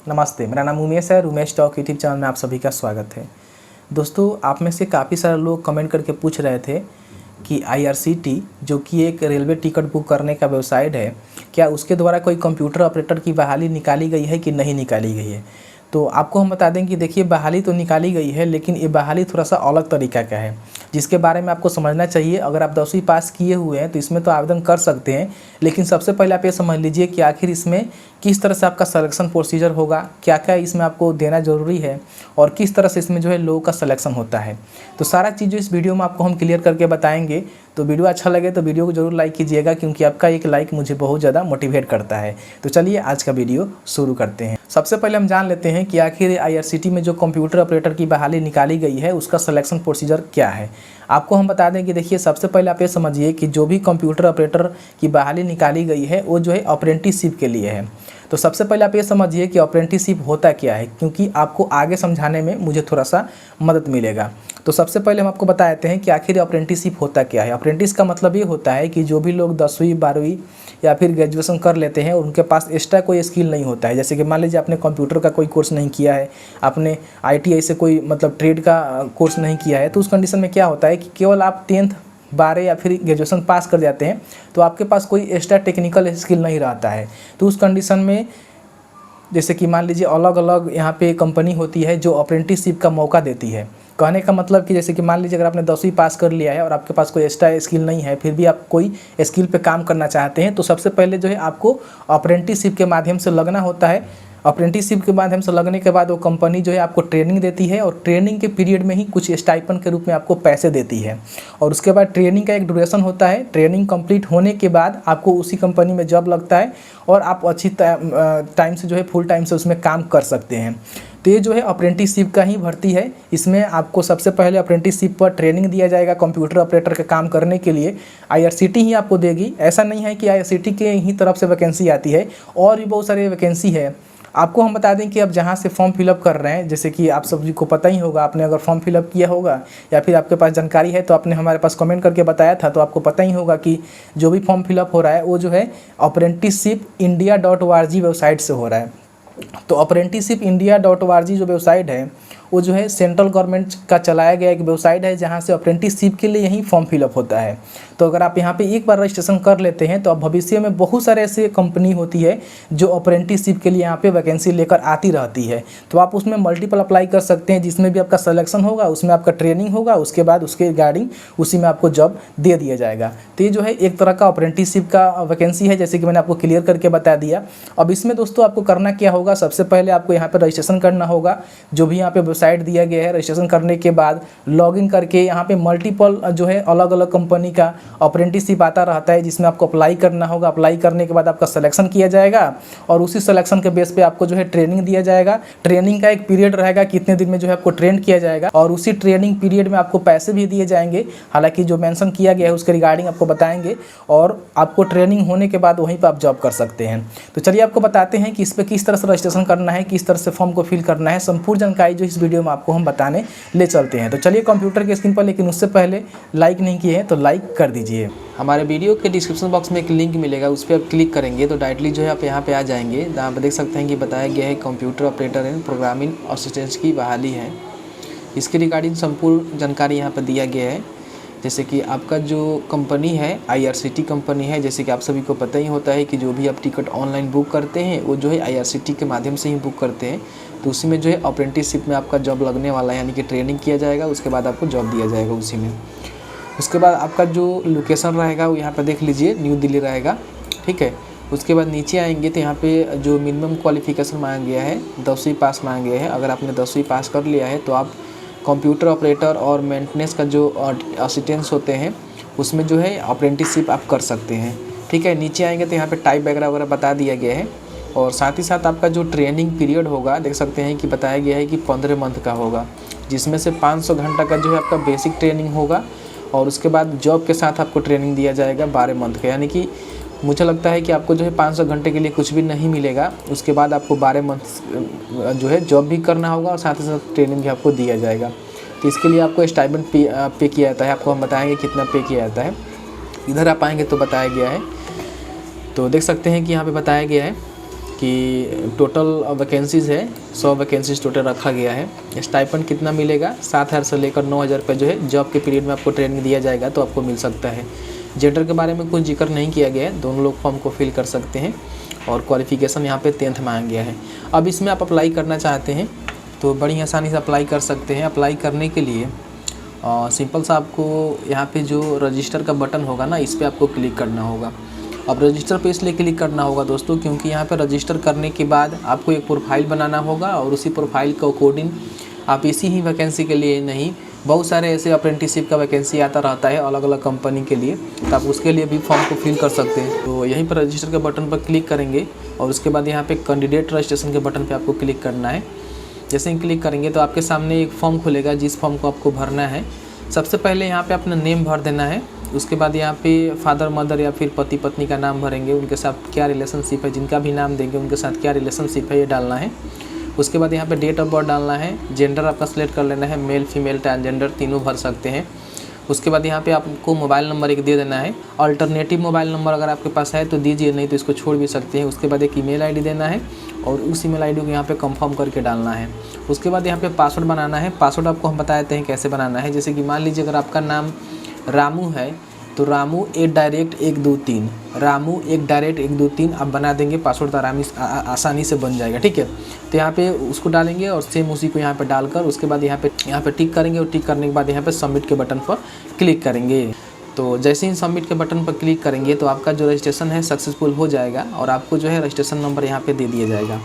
नमस्ते, मेरा नाम उमेश है। उमेश टॉक यूट्यूब चैनल में आप सभी का स्वागत है। दोस्तों, आप में से काफ़ी सारे लोग कमेंट करके पूछ रहे थे कि IRCTC जो कि एक रेलवे टिकट बुक करने का वेबसाइट है, क्या उसके द्वारा कोई कंप्यूटर ऑपरेटर की बहाली निकाली गई है कि नहीं निकाली गई है। तो आपको हम बता दें कि देखिए, बहाली तो निकाली गई है, लेकिन ये बहाली थोड़ा सा अलग तरीका का है, जिसके बारे में आपको समझना चाहिए। अगर आप 10वीं पास किए हुए हैं तो इसमें तो आवेदन कर सकते हैं, लेकिन सबसे पहले आप ये समझ लीजिए कि आखिर इसमें किस तरह से आपका सिलेक्शन प्रोसीजर होगा, क्या क्या इसमें आपको देना ज़रूरी है और किस तरह से इसमें जो है लोगों का सिलेक्शन होता है। तो सारा चीज़ जो इस वीडियो में आपको हम क्लियर करके बताएंगे। तो वीडियो अच्छा लगे तो वीडियो को जरूर लाइक कीजिएगा, क्योंकि आपका एक लाइक मुझे बहुत ज़्यादा मोटिवेट करता है। तो चलिए आज का वीडियो शुरू करते हैं। सबसे पहले हम जान लेते हैं कि आखिर IRCTC में जो कंप्यूटर ऑपरेटर की बहाली निकाली गई है उसका सिलेक्शन प्रोसीजर क्या है। आपको हम बता दें कि देखिए, सबसे पहले आप ये समझिए कि जो भी कंप्यूटर ऑपरेटर की बहाली निकाली गई है वो जो है अप्रेंटिसशिप के लिए है। तो सबसे पहले आप ये समझिए कि अप्रेंटिसशिप होता क्या है, क्योंकि आपको आगे समझाने में मुझे थोड़ा सा मदद मिलेगा। तो सबसे पहले हम आपको बता देते हैं कि आखिर अप्रेंटिसशिप होता क्या है। अप्रेंटिस का मतलब ये होता है कि जो भी लोग 10वीं 12वीं या फिर ग्रेजुएशन कर लेते हैं और उनके पास एक्स्ट्रा कोई स्किल नहीं होता है। जैसे कि मान लीजिए आपने कंप्यूटर का कोई कोर्स नहीं किया है, आपने ITI से कोई मतलब ट्रेड का कोर्स नहीं किया है, तो उस कंडीशन में क्या होता है कि केवल आप 10th 12 या फिर ग्रेजुएशन पास कर जाते हैं, तो आपके पास कोई एक्स्ट्रा टेक्निकल स्किल नहीं रहता है। तो उस कंडीशन में जैसे कि मान लीजिए अलग अलग यहाँ पे कंपनी होती है जो अप्रेंटिसशिप का मौका देती है। कहने का मतलब कि जैसे कि मान लीजिए अगर आपने 10वीं पास कर लिया है और आपके पास कोई एक्स्ट्रा स्किल नहीं है, फिर भी आप कोई स्किल पे काम करना चाहते हैं, तो सबसे पहले जो है आपको अप्रेंटिसशिप के माध्यम से लगना होता है। अप्रेंटिसशिप के माध्यम से लगने के बाद वो कंपनी जो है आपको ट्रेनिंग देती है और ट्रेनिंग के पीरियड में ही कुछ स्टाइपेंड के रूप में आपको पैसे देती है। और उसके बाद ट्रेनिंग का एक ड्यूरेशन होता है। ट्रेनिंग कंप्लीट होने के बाद आपको उसी कंपनी में जॉब लगता है और आप अच्छी टाइम से जो है फुल टाइम से उसमें काम कर सकते हैं। तो ये जो है अप्रेंटिसशिप का ही भर्ती है। इसमें आपको सबसे पहले अप्रेंटिसशिप पर ट्रेनिंग दिया जाएगा कंप्यूटर ऑपरेटर का काम करने के लिए। IRCTC ही आपको देगी। ऐसा नहीं है कि IRCTC के ही तरफ से वैकेंसी आती है, और भी बहुत सारी वैकेंसी है। आपको हम बता दें कि आप जहाँ से फॉर्म फिलअप कर रहे हैं, जैसे कि आप सभी को पता ही होगा, आपने अगर फॉर्म फिलअप किया होगा या फिर आपके पास जानकारी है तो आपने हमारे पास कमेंट करके बताया था, तो आपको पता ही होगा कि जो भी फॉर्म फिलअप हो रहा है वो जो है apprenticeshipindia.org वेबसाइट से हो रहा है। तो apprenticeshipindia.org जो वेबसाइट है वो जो है सेंट्रल गवर्नमेंट का चलाया गया एक वेबसाइट है, जहाँ से अप्रेंटिसशिप के लिए यही फॉर्म फिलअप होता है। तो अगर आप यहाँ पे एक बार रजिस्ट्रेशन कर लेते हैं तो अब भविष्य में बहुत सारे ऐसे कंपनी होती है जो अप्रेंटिसशिप के लिए यहाँ पे वैकेंसी लेकर आती रहती है। तो आप उसमें मल्टीपल अप्लाई कर सकते हैं, जिसमें भी आपका सिलेक्शन होगा उसमें आपका ट्रेनिंग होगा, उसके बाद उसके रिगार्डिंग उसी में आपको जॉब दे दिया जाएगा। तो ये जो है एक तरह का अप्रेंटिसशिप का वैकेंसी है, जैसे कि मैंने आपको क्लियर करके बता दिया। अब इसमें दोस्तों आपको करना क्या होगा, सबसे पहले आपको यहाँ पर रजिस्ट्रेशन करना होगा। जो भी यहाँ पे वेबसाइट दिया गया है, रजिस्ट्रेशन करने के बाद लॉगिन करके यहाँ पे मल्टीपल जो है अलग अलग कंपनी का अप्रेंटिसशिप आता रहता है, जिसमें आपको अप्लाई करना होगा। अप्लाई करने के बाद आपका सिलेक्शन किया जाएगा और उसी सिलेक्शन के बेस पे आपको जो है ट्रेनिंग दिया जाएगा। ट्रेनिंग का एक पीरियड रहेगा, कितने दिन में जो है आपको ट्रेन किया जाएगा, और उसी ट्रेनिंग पीरियड में आपको पैसे भी दिए जाएंगे। हालांकि जो मेंशन किया गया है उसके रिगार्डिंग आपको बताएंगे, और आपको ट्रेनिंग होने के बाद वहीं पर आप जॉब कर सकते हैं। तो चलिए आपको बताते हैं कि इस पर किस तरह से रजिस्ट्रेशन करना है, किस तरह से फॉर्म को फिल करना है। संपूर्ण जानकारी जो इस वीडियो में आपको हम बताने ले चलते हैं। तो चलिए कंप्यूटर की स्क्रीन पर, लेकिन उससे पहले लाइक नहीं किए हैं तो लाइक कर दीजिए। हमारे वीडियो के डिस्क्रिप्शन बॉक्स में एक लिंक मिलेगा, उस पर आप क्लिक करेंगे तो डायरेक्टली जो है आप यहाँ पे आ जाएंगे। यहाँ पर देख सकते हैं कि बताया गया है computer operator and programming assistant की बहाली है। इसके रिगार्डिंग संपूर्ण जानकारी यहाँ पर दिया गया है। जैसे कि आपका जो कंपनी है IRCTC कंपनी है, जैसे कि आप सभी को पता ही होता है कि जो भी आप टिकट ऑनलाइन बुक करते हैं वो जो है IRCTC के माध्यम से ही बुक करते हैं। तो उसी में जो है अप्रेंटिसशिप में आपका जॉब लगने वाला है, यानी कि ट्रेनिंग किया जाएगा, उसके बाद आपको जॉब दिया जाएगा उसी में। उसके बाद आपका जो लोकेशन रहेगा वो यहाँ पर देख लीजिए, न्यू दिल्ली रहेगा, ठीक है। उसके बाद नीचे आएंगे तो यहाँ पे जो मिनिमम क्वालिफिकेशन मांगा गया है 10वीं पास मांगा गया है। अगर आपने 10वीं पास कर लिया है तो आप कंप्यूटर ऑपरेटर और मेंटेनेंस का जो असिस्टेंट्स होते हैं उसमें जो है अप्रेंटिसशिप आप कर सकते हैं, ठीक है। नीचे आएंगे तो यहाँ पे टाइप वगैरह बता दिया गया है, और साथ ही साथ आपका जो ट्रेनिंग पीरियड होगा देख सकते हैं कि बताया गया है कि 15 मंथ का होगा, जिसमें से 500 घंटा का जो है आपका बेसिक ट्रेनिंग होगा, और उसके बाद जॉब के साथ आपको ट्रेनिंग दिया जाएगा 12 मंथ का। यानी कि मुझे लगता है कि आपको जो है 500 घंटे के लिए कुछ भी नहीं मिलेगा, उसके बाद आपको 12 मंथ जो है जॉब भी करना होगा और साथ ही साथ ट्रेनिंग भी आपको दिया जाएगा। तो इसके लिए आपको स्टाइपेंड पे किया जाता है। आपको हम बताएंगे कितना पे किया जाता है। इधर आप आएंगे तो बताया गया है, तो देख सकते हैं कि यहाँ पे बताया गया है कि टोटल वैकेंसीज़ है 100 वैकेंसीज टोटल रखा गया है। स्टाइपेंड कितना मिलेगा 7,000 से लेकर 9,000 रुपये जो है जॉब के पीरियड में आपको ट्रेनिंग दिया जाएगा तो आपको मिल सकता है। जेंडर के बारे में कुछ जिक्र नहीं किया गया है, दोनों लोग फॉर्म को फिल कर सकते हैं और क्वालिफिकेशन यहाँ पे 10th मांगा गया है। अब इसमें आप अप्लाई करना चाहते हैं तो बड़ी आसानी से अप्लाई कर सकते हैं। अप्लाई करने के लिए सिंपल सा आपको यहाँ पे जो रजिस्टर का बटन होगा ना, इस पर आपको क्लिक करना होगा। अब रजिस्टर पे इसलिए क्लिक करना होगा दोस्तों क्योंकि यहाँ पे रजिस्टर करने के बाद आपको एक प्रोफाइल बनाना होगा और उसी प्रोफाइल के अकॉर्डिंग आप इसी ही वैकेंसी के लिए नहीं, बहुत सारे ऐसे अप्रेंटिसशिप का वैकेंसी आता रहता है अलग अलग कंपनी के लिए, तो आप उसके लिए भी फॉर्म को फिल कर सकते हैं। तो यहीं पर रजिस्टर के बटन पर क्लिक करेंगे और उसके बाद यहाँ पे कैंडिडेट रजिस्ट्रेशन के बटन पे आपको क्लिक करना है। जैसे ही क्लिक करेंगे तो आपके सामने एक फॉर्म खुलेगा जिस फॉर्म को आपको भरना है। सबसे पहले यहाँ पे अपना नेम भर देना है। उसके बाद यहाँ पे फादर मदर या फिर पति पत्नी का नाम भरेंगे, उनके साथ क्या रिलेशनशिप है, जिनका भी नाम देंगे उनके साथ क्या रिलेशनशिप है ये डालना है। उसके बाद यहाँ पे डेट ऑफ बर्थ डालना है। जेंडर आपका सिलेक्ट कर लेना है, मेल फीमेल ट्रांसजेंडर तीनों भर सकते हैं। उसके बाद यहाँ पे आपको मोबाइल नंबर एक दे देना है। अल्टरनेटिव मोबाइल नंबर अगर आपके पास है तो दीजिए, नहीं तो इसको छोड़ भी सकते हैं। उसके बाद एक ईमेल आईडी देना है और उस ईमेल आईडी को यहाँ पे कंफर्म करके डालना है। उसके बाद यहाँ पे पासवर्ड बनाना है। पासवर्ड आपको हम बता देते हैं कैसे बनाना है। जैसे कि मान लीजिए अगर आपका नाम रामू है तो रामू @123 रामू @123 आप बना देंगे। पासवर्ड आसानी से बन जाएगा, ठीक है। तो यहाँ पे उसको डालेंगे और सेम उसी को यहाँ पे डालकर उसके बाद यहाँ पे टिक करेंगे और टिक करने के बाद यहाँ पे सबमिट के बटन पर क्लिक करेंगे। तो जैसे ही सबमिट के बटन पर क्लिक करेंगे तो आपका जो रजिस्ट्रेशन है सक्सेसफुल हो जाएगा और आपको जो है रजिस्ट्रेशन नंबर यहाँ पे दे दिया जाएगा।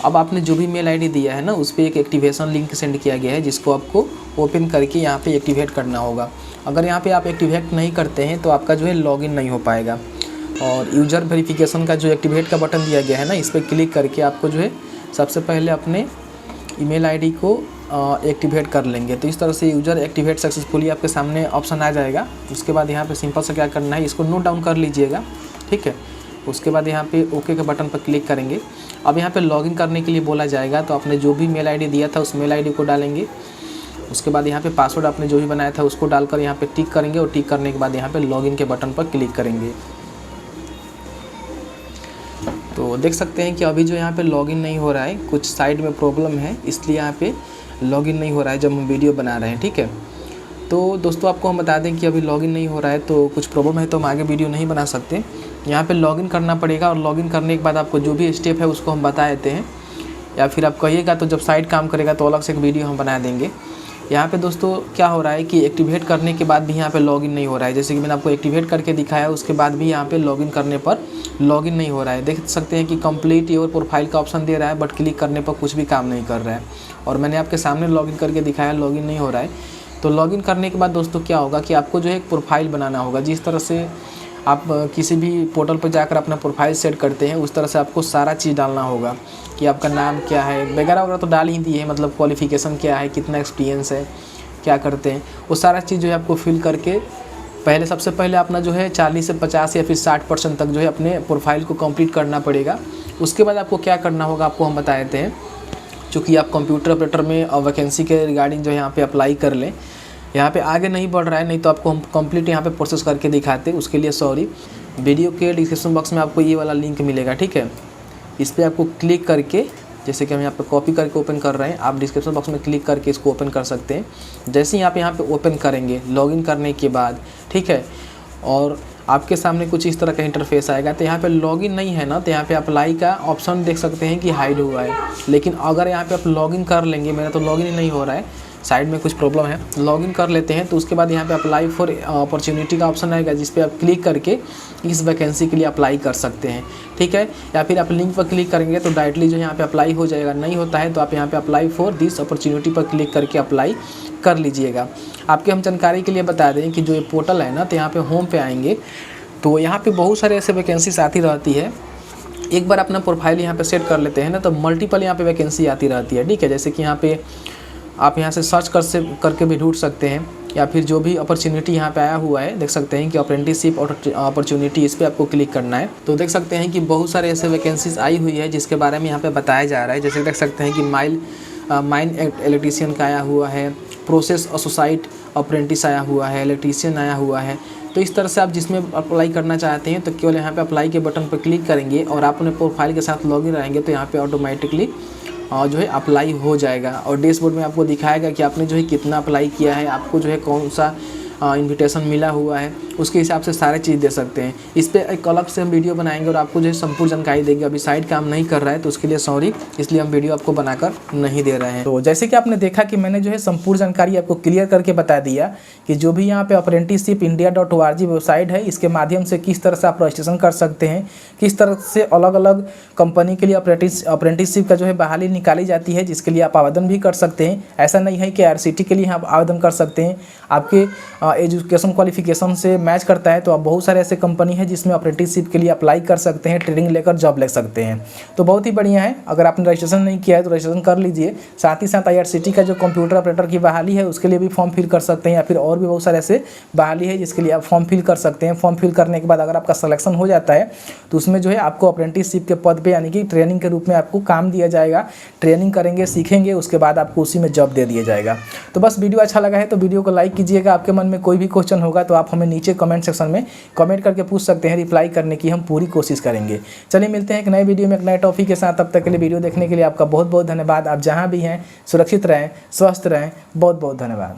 अब आपने जो भी मेल आईडी दिया है ना, उस पर एक एक्टिवेशन लिंक सेंड किया गया है जिसको आपको ओपन करके यहाँ पे एक्टिवेट करना होगा। अगर यहाँ पे आप एक्टिवेट नहीं करते हैं तो आपका जो है लॉगिन नहीं हो पाएगा। और यूज़र वेरिफिकेशन का जो एक्टिवेट का बटन दिया गया है ना, इस पर क्लिक करके आपको जो है सबसे पहले अपने ईमेल आईडी को एक्टिवेट कर लेंगे। तो इस तरह से यूज़र एक्टिवेट सक्सेसफुली आपके सामने ऑप्शन आ जाएगा। उसके बाद यहाँ पे सिंपल से क्या करना है, इसको नोट डाउन कर लीजिएगा, ठीक है। उसके बाद यहाँ पे ओके के बटन पर क्लिक करेंगे। अब यहाँ पे लॉगिन करने के लिए बोला जाएगा तो आपने जो भी मेल आईडी दिया था उस मेल आईडी को डालेंगे। उसके बाद यहाँ पे पासवर्ड आपने जो भी बनाया था उसको डालकर यहाँ पे टिक करेंगे और टिक करने के बाद यहाँ पे लॉगिन के बटन पर क्लिक करेंगे। तो देख सकते हैं कि अभी जो यहाँ पे लॉगिन नहीं हो रहा है, कुछ साइड में प्रॉब्लम है इसलिए यहाँ पे लॉगिन नहीं हो रहा है जब हम वीडियो बना रहे हैं, ठीक है। तो दोस्तों आपको हम बता दें कि अभी लॉगिन नहीं हो रहा है तो कुछ प्रॉब्लम है तो हम आगे वीडियो नहीं बना सकते। यहाँ पे लॉगिन करना पड़ेगा और लॉगिन करने के बाद आपको जो भी स्टेप है उसको हम बता देते हैं, या फिर आप कहिएगा तो जब साइट काम करेगा तो अलग से एक वीडियो हम बना देंगे। यहाँ पे दोस्तों क्या हो रहा है कि एक्टिवेट करने के बाद भी यहाँ पे लॉगिन नहीं हो रहा है। जैसे कि मैंने आपको एक्टिवेट करके दिखाया, उसके बाद भी यहाँ पे लॉगिन करने पर लॉगिन नहीं हो रहा है। देख सकते हैं कि कंप्लीट योर प्रोफाइल का ऑप्शन दे रहा है बट क्लिक करने पर कुछ भी काम नहीं कर रहा है। और मैंने आपके सामने लॉगिन करके दिखाया, लॉगिन नहीं हो रहा है। तो लॉगिन करने के बाद दोस्तों क्या होगा कि आपको जो है एक प्रोफाइल बनाना होगा। जिस तरह से आप किसी भी पोर्टल पर जाकर अपना प्रोफाइल सेट करते हैं उस तरह से आपको सारा चीज़ डालना होगा कि आपका नाम क्या है वगैरह वगैरह तो डाल ही दिए है, मतलब क्वालिफ़िकेशन क्या है, कितना एक्सपीरियंस है, क्या करते हैं, वो सारा चीज़ जो है आपको फिल करके सबसे पहले अपना जो है 40 से 50 या फिर 60% तक जो है अपने प्रोफाइल को कंप्लीट करना पड़ेगा। उसके बाद आपको क्या करना होगा आपको हम बता देते हैं। चूँकि आप कंप्यूटर ऑपरेटर में वैकेंसी के रिगार्डिंग जो है यहाँ पे अप्लाई कर लें। यहाँ पे आगे नहीं बढ़ रहा है, नहीं तो आपको हम कंप्लीट यहाँ पे प्रोसेस करके दिखाते, उसके लिए सॉरी। वीडियो के डिस्क्रिप्शन बॉक्स में आपको ये वाला लिंक मिलेगा, ठीक है। इस पर आपको क्लिक करके, जैसे कि हम यहाँ पे कॉपी करके ओपन कर रहे हैं, आप डिस्क्रिप्शन बॉक्स में क्लिक करके इसको ओपन कर सकते हैं। जैसे ही आप यहाँ पे ओपन करेंगे लॉगिन करने के बाद, ठीक है, और आपके सामने कुछ इस तरह का इंटरफेस आएगा। तो यहाँ पे लॉगिन नहीं है ना, तो यहाँ पे अप्लाई का ऑप्शन देख सकते हैं कि हाइड हुआ है। लेकिन अगर यहाँ पे आप लॉगिन कर लेंगे, मेरा तो लॉगिन ही नहीं हो रहा है, साइड में कुछ प्रॉब्लम है, लॉगिन कर लेते हैं तो उसके बाद यहाँ पे अप्लाई फॉर अपॉर्चुनिटी का ऑप्शन आएगा जिस पे आप क्लिक करके इस वैकेंसी के लिए अप्लाई कर सकते हैं, ठीक है। या फिर आप लिंक पर क्लिक करेंगे तो डायरेक्टली जो यहाँ पे अप्लाई हो जाएगा। नहीं होता है तो आप यहाँ पे अप्लाई फॉर दिस अपॉर्चुनिटी पर क्लिक करके अप्लाई कर लीजिएगा। आपके हम जानकारी के लिए बता दें कि जो ये पोर्टल है ना, तो यहाँ पे होम पे आएंगे तो यहाँ पे बहुत सारे ऐसे वैकेंसीज आती रहती है। एक बार अपना प्रोफाइल यहाँ पे सेट कर लेते हैं ना तो मल्टीपल यहाँ पे वैकेंसी आती रहती है, ठीक है। जैसे कि यहाँ पे आप यहाँ से सर्च करके भी ढूंढ सकते हैं, या फिर जो भी अपॉर्चुनिटी यहाँ पे आया हुआ है देख सकते हैं कि अप्रेंटिसशिप और अपॉर्चुनिटी, इस पर आपको क्लिक करना है। तो देख सकते हैं कि बहुत सारे ऐसे वैकेंसीज आई हुई है जिसके बारे में यहाँ पे बताया जा रहा है। जैसे देख सकते हैं कि माइन इलेक्ट्रीशियन का आया हुआ है, प्रोसेस एसोसाइट अप्रेंटिस आया हुआ है, इलेक्ट्रीशियन आया हुआ है, तो इस तरह से आप जिसमें अप्लाई करना चाहते हैं तो केवल यहाँ पे अप्लाई के बटन पर क्लिक करेंगे और आप अपने प्रोफाइल के साथ लॉगिन रहेंगे तो यहाँ पे ऑटोमेटिकली जो है अप्लाई हो जाएगा और डैशबोर्ड में आपको दिखाएगा कि आपने जो है कितना अप्लाई किया है, आपको जो है कौन सा इनविटेशन मिला हुआ है, उसके हिसाब से सारे चीज़ दे सकते हैं। इस पर एक अलग से हम वीडियो बनाएंगे और आपको जो है संपूर्ण जानकारी देंगे। अभी साइट काम नहीं कर रहा है तो उसके लिए सॉरी, इसलिए हम वीडियो आपको बनाकर नहीं दे रहे हैं। तो जैसे कि आपने देखा कि मैंने जो है संपूर्ण जानकारी आपको क्लियर करके बता दिया कि जो भी यहाँ पे apprenticeshipindia.org वेबसाइट है, इसके माध्यम से किस तरह से आप रजिस्ट्रेशन कर सकते हैं, किस तरह से अलग अलग कंपनी के लिए अप्रेंटिसशिप का जो है बहाली निकाली जाती है, जिसके लिए आप आवेदन भी कर सकते हैं। ऐसा नहीं है कि IRCTC के लिए आप आवेदन कर सकते हैं, आपके एजुकेशन क्वालिफिकेशन से मैच करता है तो आप बहुत सारे ऐसे कंपनी है जिसमें अप्रेंटिसशिप के लिए अप्लाई कर सकते हैं, ट्रेनिंग लेकर जॉब ले सकते हैं। तो बहुत ही बढ़िया है। अगर आपने रजिस्ट्रेशन नहीं किया है तो रजिस्ट्रेशन कर लीजिए। साथ ही साथ IRCTC का जो कंप्यूटर ऑपरेटर की बहाली है उसके लिए भी फॉर्म फिल कर सकते हैं, या फिर और भी बहुत सारे ऐसे बहाली है जिसके लिए आप फॉर्म फिल कर सकते हैं। फॉर्म फिल करने के बाद अगर आपका सिलेक्शन हो जाता है तो उसमें जो है आपको अप्रेंटिसशिप के पद पर यानी कि ट्रेनिंग के रूप में आपको काम दिया जाएगा। ट्रेनिंग करेंगे, सीखेंगे, उसके बाद आपको उसी में जॉब दे दिया जाएगा। तो बस वीडियो अच्छा लगा है तो वीडियो को लाइक कीजिएगा। आपके मन में कोई भी क्वेश्चन होगा तो आप हमें नीचे कमेंट सेक्शन में कमेंट करके पूछ सकते हैं, रिप्लाई करने की हम पूरी कोशिश करेंगे। चलिए मिलते हैं एक नए वीडियो में एक नए टॉपिक के साथ। तब तक के लिए वीडियो देखने के लिए आपका बहुत बहुत धन्यवाद। आप जहां भी हैं सुरक्षित रहें, स्वस्थ रहें। बहुत बहुत धन्यवाद।